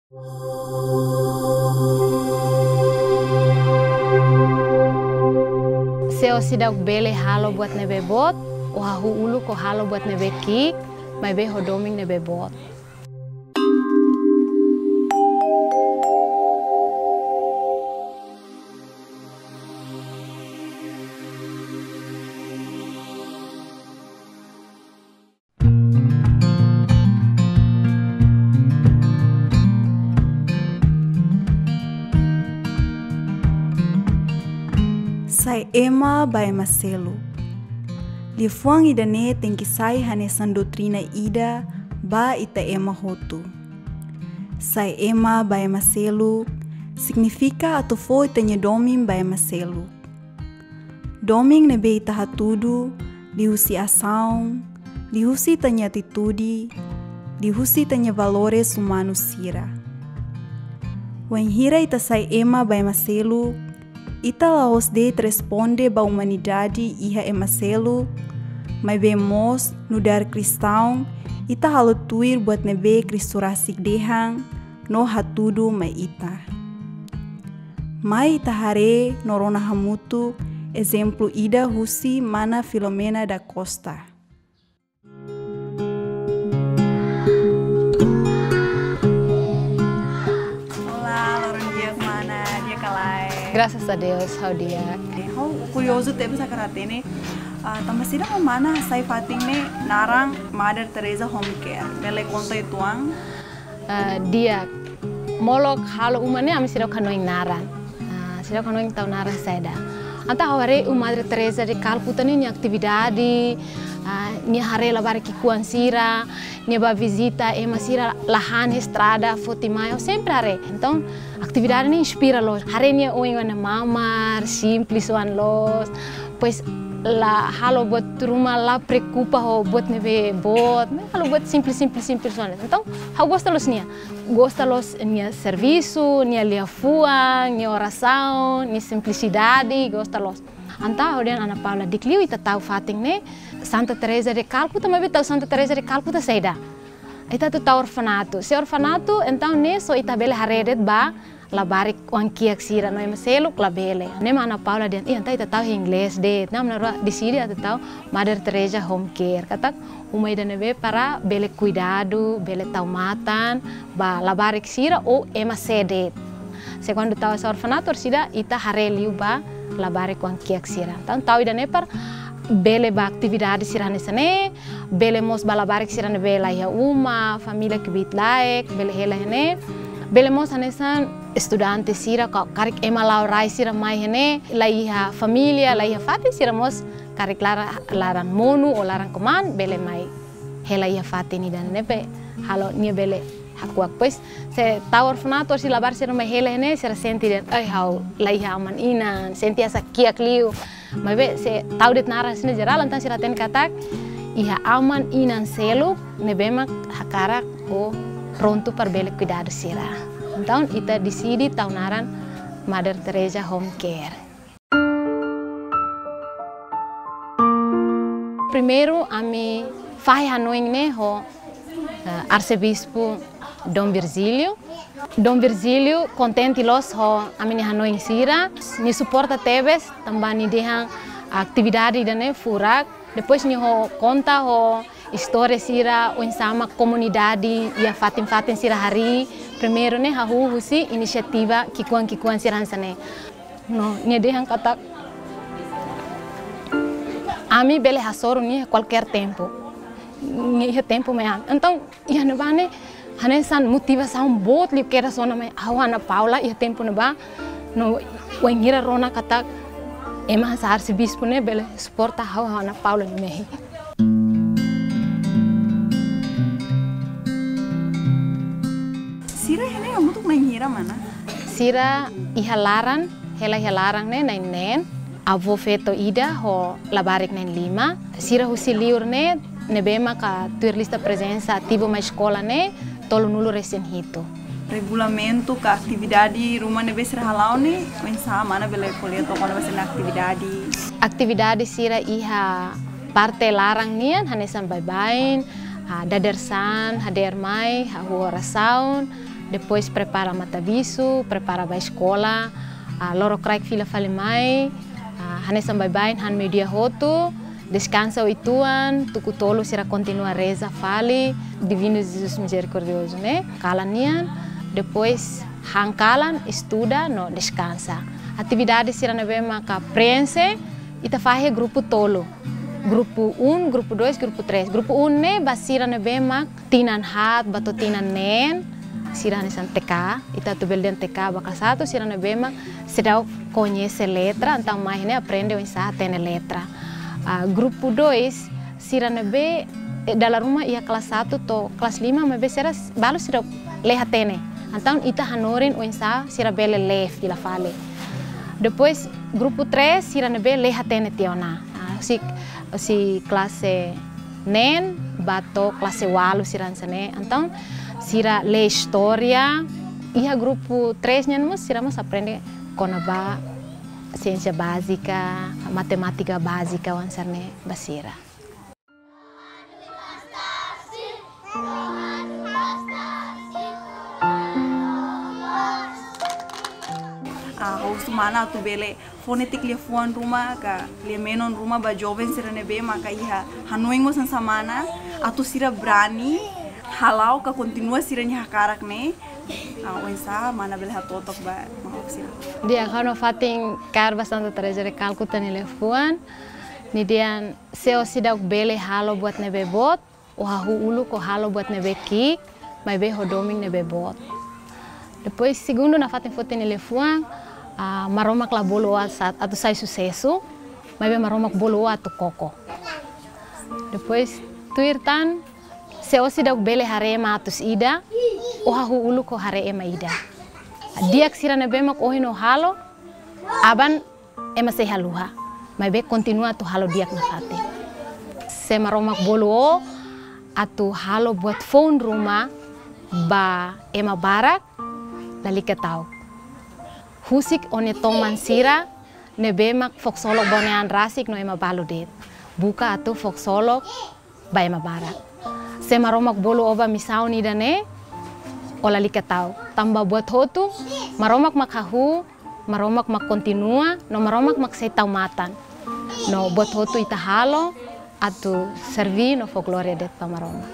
Seo sidak bele halo buat nebe bot, wahu ulu ko halo buat nebe kik, mai be ho doming nebe bot. Sai ema bai maselu. Li fuang ida ne tengki sai hanesan doutrina ida ba ita ema hotu. Sai ema bai maselu significa atu foi tenye doming bai maselu. Doming nebe ita hatudu, dihusi asaung, dihusi tanya atitude, dihusi tanya valores humanos sira. Wen hira ita sai ema bai maselu, ita laos de responde ba humanidade iha emaselu, mas vemos no dar cristão, ita halutuir buat nebe kristurasik dehang, no hatudu mai ita. Mai ita hare norona hamutu, exemplo ida husi mana Filomena da Costa. Graças a Deus, how dia. How curioso teve essa karatene. Tamasira mo mana sai fating ne narang Mother Teresa Home Care. Bele konta ituang. Dia molok halo umane ami sira kanoing naran. Sira kanoing tau naran seda. Anta haware Mother Teresa de Calcutta ni atividade, ni hare labare ki kuan sira, ni ba visita ema sira lahan estrada Fotimaio sempre hare. Então atividade ni inspira los. Hare ni oingan mamar, simples wan los. Pois la halo buat rumah la preocupa ho buat neve bot, halo buat simples wan. Então how gosta los nia. Gosta los nia serviço, nia liafuang, nia oração, nia simplicidade, gosta los. Anta odian Ana Paula dikliu ita tau fating ne Santa Teresa de Calcutta, mas tau Santa Teresa de Calcutta saida. Ita tu tau orfanato. Se orfanato, então ne so ita bele haredet ba la barik wan kiak sira no emaselu la bele. Ne Ana Paula dian, anta ita tau inglês de, nam na decide ita tau Mother Teresa Home Care. Katak umay da nebe para bele cuidado, bele taumatan, ba la barik sira ou emasedet. Segundo tau essa orfanato sida ita hareliu ba la barik wan kiak sira. Então tau ida ne par bele ba atividade sira nesane, bele mos balabarik sira ne bela ya uma, família que bit laik, bele hela ne. Bele mos hanesan estudante sira ka karik ema laurai sira mai hene, la iha família, la iha fati sira mos karik laran monu o laran koman bele mai hela iha fati ni dan nepe halo ni bele hakuak pues se tau orfanato si labar sira mai hela hene sira senti dan ai hau la iha aman inan senti asa kiak liu. Mas be se tau det nara sini geral antan sira ten katak iha aman inan selu nebema hakara o pronto para bele cuidado sira. Então ita decide tau naran Mother Teresa Home Care. Primeiro ami fai hanoing ne ho arcebispo Dom Virgílio. Dom Virgílio contente los ho amini hanoing sira, ni suporta tebes tambah ni dehang atividade dane furak. Depois ni ho conta ho história sira o sama comunidade ia fatin sira hari. Primeiro ne hahu husi inisiativa kikuan sira hansane. No ni dehang kata ami bele hasoro ni qualquer tempo. Ni tempo me então ia no bane hanesan motivação bot li kera sona mai Ana Paula ia tempo no ba no wengira rona kata ema sa arcebispo ne bele suporta Ana Paula ni mehi. Sira hene amutuk na hira mana? Sira ihalaran, hela ihalaran ne na nen. Avô feto ida ho labarik nen lima. Sira husi liur ne nebema ka tuir lista presença ativo ma escola ne tolo nulo recém hito. Regulamento ka atividade rumah nebe sira halau ne mensa mana bele koleto kono basena atividade. Atividade sira iha parte larang nian hanesan bye-bye, dadersan, hader mai, oração, depois prepara mata bisu, prepara ba escola, loro craik fila fale mai, hane sambai bain han media hotu, descansa o ituan, tuku tolo sira continua reza fale, Divino Jesus Misericordioso, né? Kalanian, depois hankalan, estuda, no descansa. Atividade sira nebe maka prense, ita fahe grupo tolo. Grupo 1, grupo 2, grupo 3. Grupo 1 ne basira nebe mak tinan hat, bato tinan nen, sira nesan TK, ita tu belden TK baka satu sira nebe mak sira conhece letra, então mais ne aprende o insah tene letra. Grupo 2 sira nebe dalam rumah ia kelas 1 to kelas 5 mebe sira baru sira leha tene. Então ita hanorin o insah sira bele lef ila fale. Depois grupo 3 sira nebe leha tene tiona. Si classe nen bato classe walu siransane. Então sira le história e a grupo 3 nyanmus sira mas aprende konaba ciência básica, matemática básica wansarne basira. Mana tu bele fonetik lia fuan rumah ka lia menon rumah ba joven sira nebe maka iha hanuengo san samana atu sira berani halau ka continua sira nya hakarak ne wensa mana bele hatotok ba mahok sira dia kano fating kar bastante trezere kalkutan ile fuan ni dian seo sidak bele halo buat nebe bot o hahu ulu ko halo buat nebe kik mai be hodoming nebe bot depois segundo na fating foten ile fuan maromak la bolo saat atau sai sucesso, mas maromak bolo atau koko. Depois tuirtan seosi dak bele harema atus ida, ohahu ulu ko harema ida. Dia ksira na bemak ohino halo, aban ema se haluha, mas be continua tu halo diak na fate. Se maromak bolo atau halo buat phone rumah ba ema barak lali ketau. Husik one toman sira nebemak foksolok bonean rasik no ema baludet buka atau foksolok ba ema barak sema romak bolo oba misau ni dane ola likatau tambah buat hotu maromak makhahu maromak mak kontinua no maromak mak setau matan no buat hotu ita halo atau servi no folklore det pamaroma.